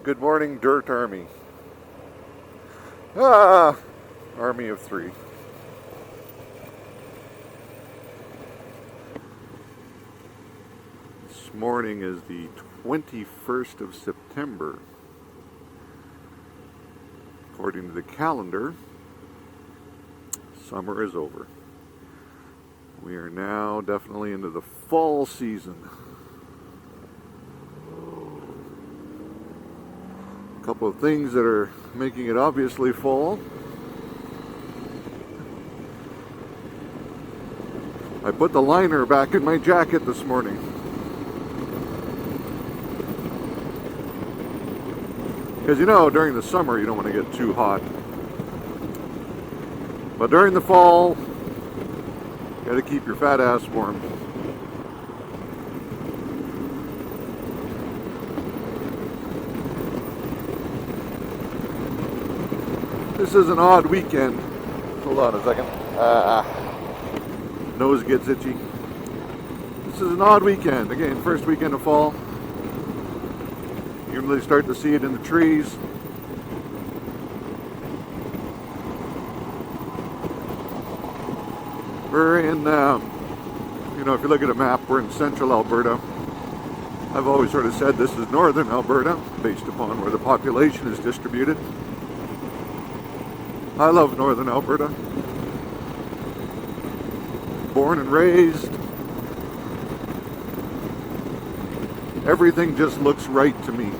Good morning, Dirt Army. Ah, Army of three. This morning is the 21st of September. According to the calendar, summer is over. We are now definitely into the fall season. A couple of things that are making it obviously fall. I put the liner back in my jacket this morning. Because during the summer you don't want to get too hot. But during the fall, you got to keep your fat ass warm. This is an odd weekend. Hold on a second. Nose gets itchy. This is an odd weekend. Again, first weekend of fall. You can really start to see it in the trees. We're in, if you look at a map, we're in central Alberta. I've always sort of said this is northern Alberta, based upon where the population is distributed. I love northern Alberta. Born and raised. Everything just looks right to me.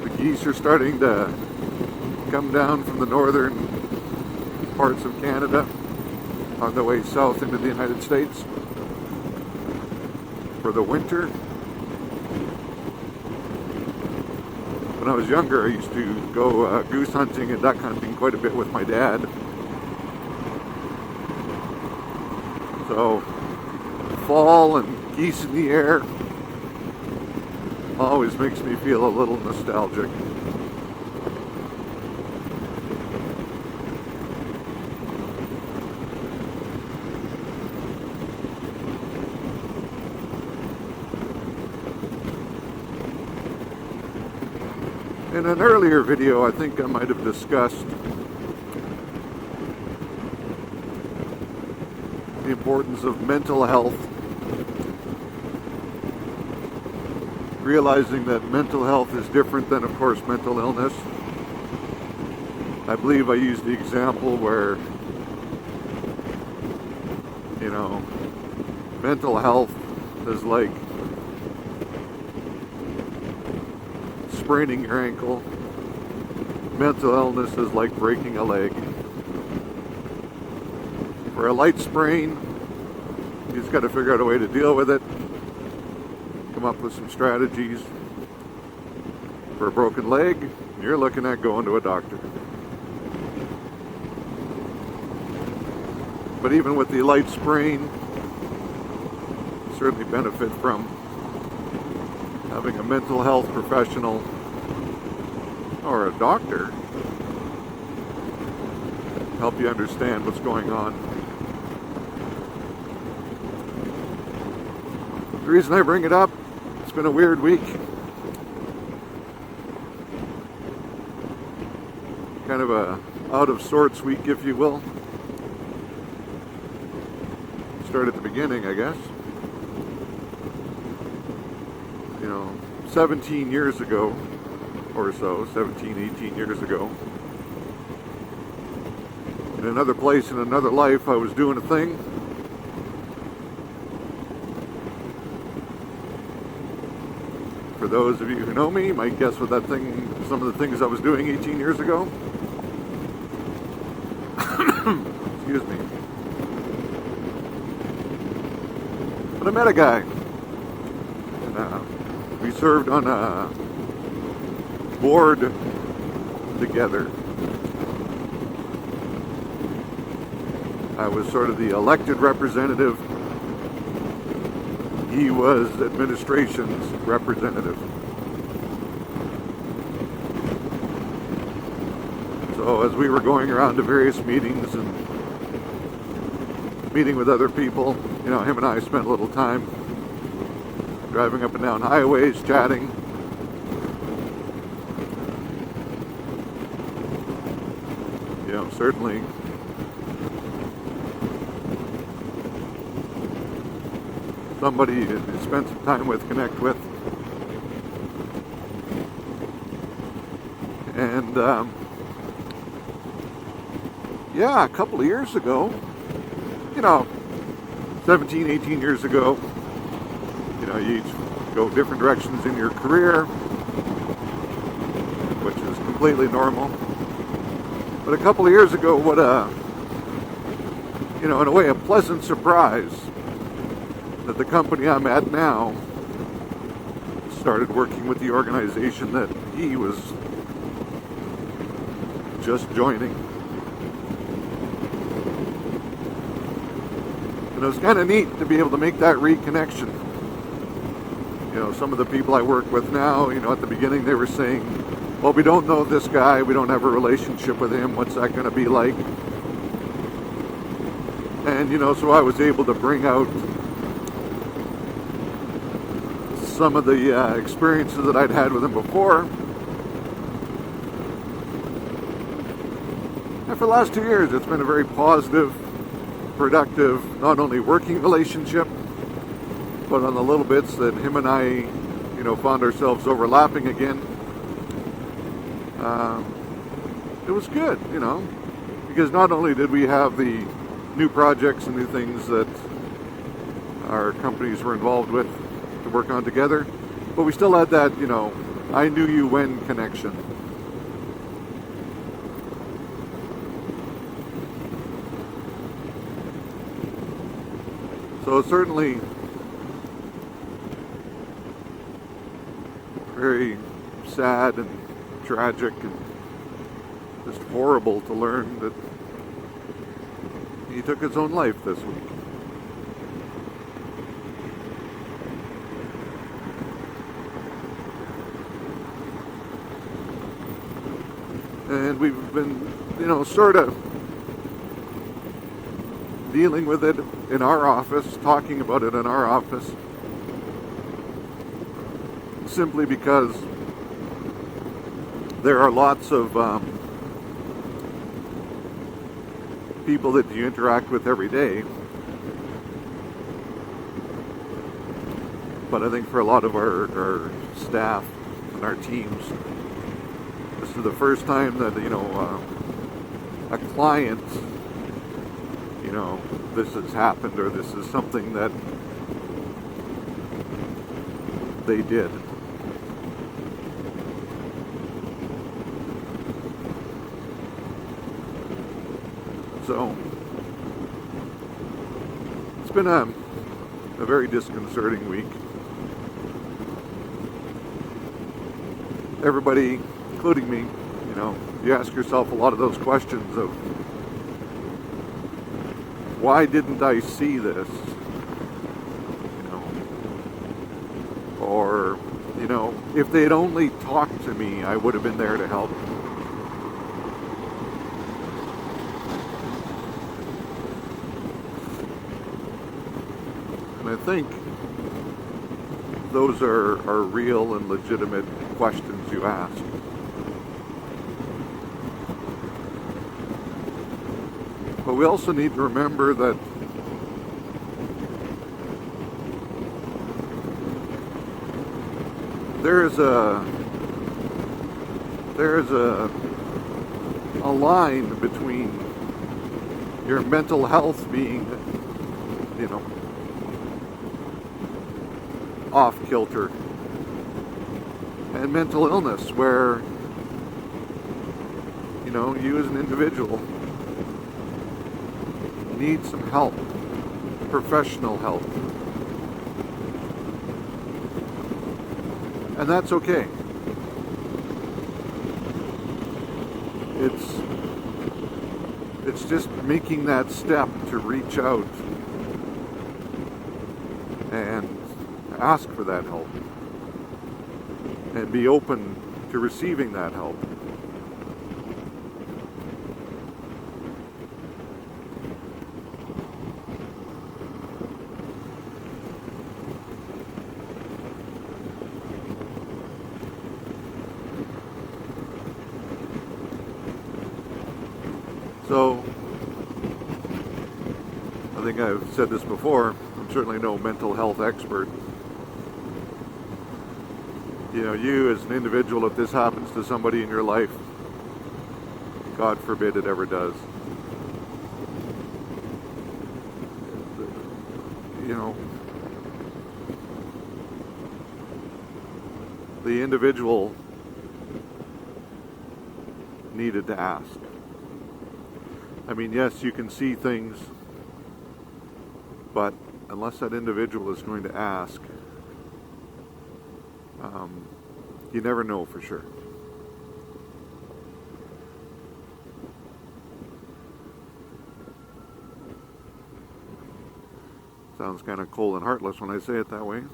The geese are starting to come down from the northern parts of Canada on their way south into the United States for the winter. When I was younger, I used to go goose hunting and duck hunting quite a bit with my dad. So, fall and geese in the air always makes me feel a little nostalgic. In an earlier video, I think I might have discussed the importance of mental health. Realizing that mental health is different than, of course, mental illness. I believe I used the example where, mental health is like spraining your ankle. Mental illness is like breaking a leg. For a light sprain, you just got to figure out a way to deal with it. Come up with some strategies. For a broken leg, you're looking at going to a doctor. But even with the light sprain, you certainly benefit from having a mental health professional or a doctor help you understand what's going on. The reason I bring it up, it's been a weird week. Kind of a out of sorts week, if you will. Start at the beginning, I guess. 17 years ago or so, 17, 18 years ago, in another place, in another life, I was doing a thing. For those of you who know me, you might guess what that thing, some of the things I was doing 18 years ago. Excuse me. But I met a guy. We served on a board together. I was sort of the elected representative. He was administration's representative. So as we were going around to various meetings and meeting with other people, you know, him and I spent a little time driving up and down highways, chatting. You know, certainly somebody to spend some time with, connect with. And yeah, a couple of years ago, you know, 17, 18 years ago, you know, you each go different directions in your career, which is completely normal. But a couple of years ago, what you know, in a way, a pleasant surprise that the company I'm at now started working with the organization that he was just joining. And it was kind of neat to be able to make that reconnection. You know, some of the people I work with now, you know, at the beginning they were saying, well, we don't know this guy, we don't have a relationship with him, what's that going to be like? And, you know, so I was able to bring out some of the experiences that I'd had with him before. And for the last 2 years, it's been a very positive, productive, not only working relationship, but on the little bits that him and I, you know, found ourselves overlapping again. It was good, you know, because not only did we have the new projects and new things that our companies were involved with to work on together, but we still had that, you know, I knew you when connection. So it's certainly very sad and tragic and just horrible to learn that he took his own life this week. And we've been, you know, sort of dealing with it in our office, talking about it in our office, simply because there are lots of people that you interact with every day. But I think for a lot of our staff and our teams, this is the first time that, you know, a client, you know, this has happened, or this is something that they did. So it's been a very disconcerting week. Everybody, including me, you know, you ask yourself a lot of those questions of, why didn't I see this? You know, or, you know, if they'd only talked to me, I would have been there to help. And I think those are real and legitimate questions you ask. But we also need to remember that there is a line between your mental health being, you know, off kilter, and mental illness, where, you know, you as an individual need some help, professional help. And that's okay. It's just making that step to reach out and ask for that help and be open to receiving that help. So, I think I've said this before, I'm certainly no mental health expert. You know, you as an individual, if this happens to somebody in your life, God forbid it ever does. You know, the individual needed to ask. I mean, yes, you can see things, but unless that individual is going to ask, you never know for sure. Sounds kind of cold and heartless when I say it that way.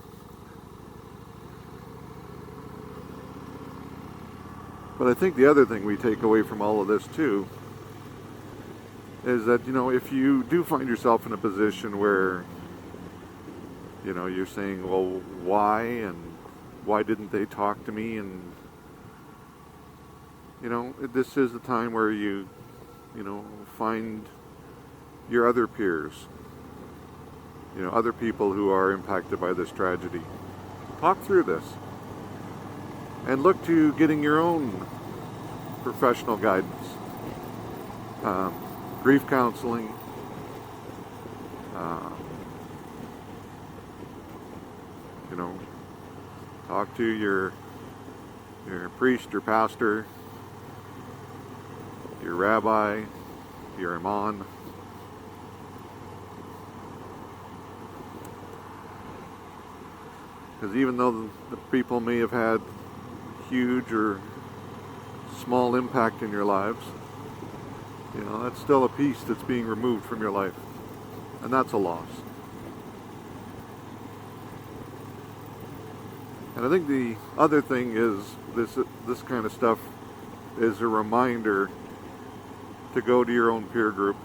But I think the other thing we take away from all of this too is that, you know, if you do find yourself in a position where, you know, you're saying, well, why, and why didn't they talk to me, and, you know, this is the time where you know, find your other peers, you know, other people who are impacted by this tragedy. Talk through this and look to getting your own professional guidance. Grief counseling, you know, talk to your priest, your pastor, your rabbi, your imam. Because even though the people may have had huge or small impact in your lives, you know, that's still a piece that's being removed from your life. And that's a loss. And I think the other thing is this kind of stuff is a reminder to go to your own peer group,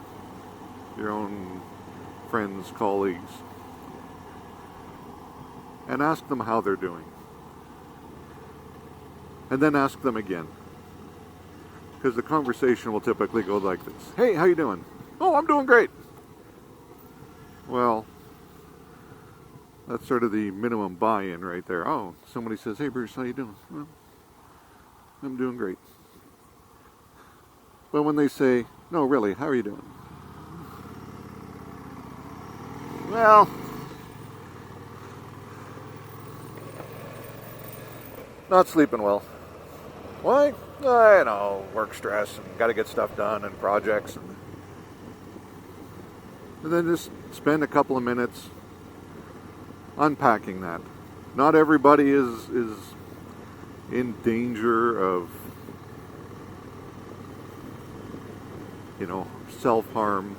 your own friends, colleagues, and ask them how they're doing. And then ask them again. Because the conversation will typically go like this. Hey, how you doing? Oh, I'm doing great. Well, that's sort of the minimum buy-in right there. Oh, somebody says, hey Bruce, how you doing? Well, I'm doing great. But when they say, no, really, how are you doing? Well, not sleeping well. Why? I know, work stress and got to get stuff done and projects. And then just spend a couple of minutes unpacking that. Not everybody is in danger of, you know, self-harm.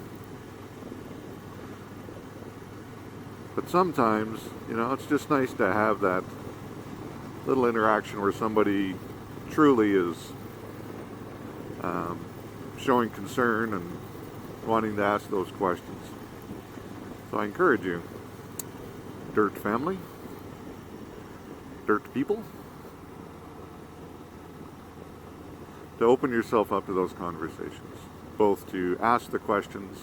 But sometimes, you know, it's just nice to have that little interaction where somebody truly is showing concern and wanting to ask those questions. So I encourage you, Dirt family, Dirt people, to open yourself up to those conversations, both to ask the questions,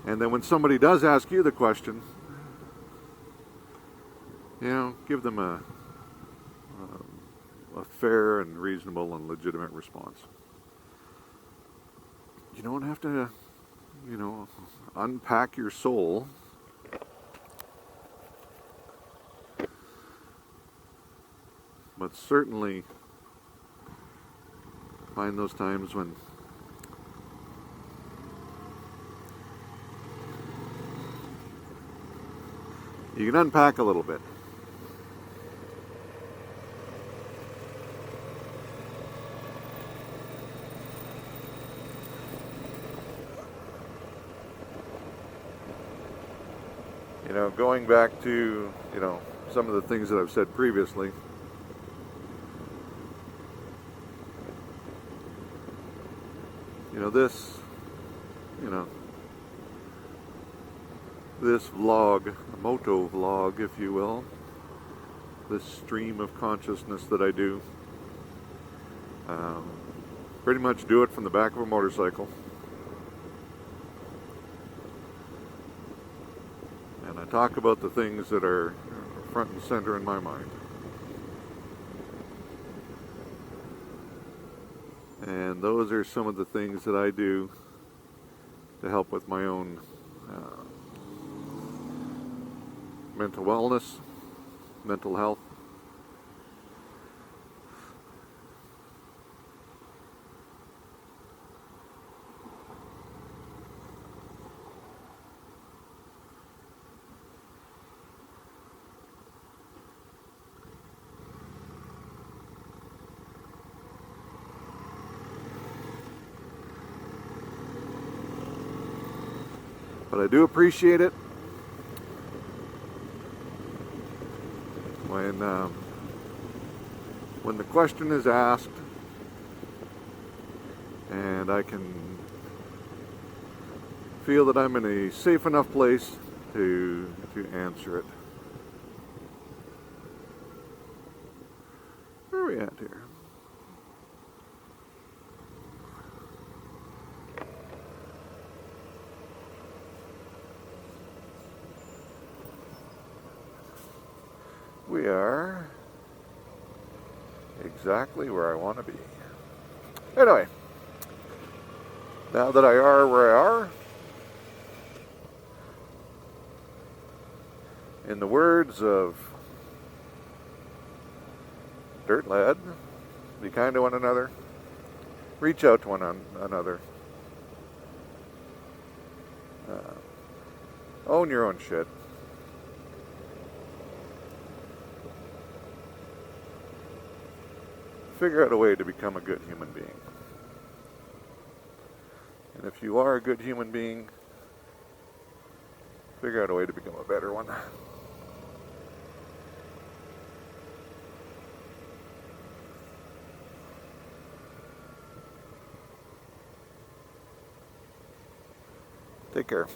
and then when somebody does ask you the question, you know, give them a fair and reasonable and legitimate response. You don't have to, you know, unpack your soul. But certainly find those times when you can unpack a little bit. You know, going back to, you know, some of the things that I've said previously, you know, this vlog, a moto vlog, if you will, this stream of consciousness that I do, pretty much do it from the back of a motorcycle. And I talk about the things that are front and center in my mind. And those are some of the things that I do to help with my own mental wellness, mental health. But I do appreciate it when the question is asked and I can feel that I'm in a safe enough place to answer it. Where are we at here? We are exactly where I want to be. Anyway, now that I are where I are, in the words of Dirt Lad, be kind to one another, reach out to one another, own your own shit. Figure out a way to become a good human being. And if you are a good human being, figure out a way to become a better one. Take care.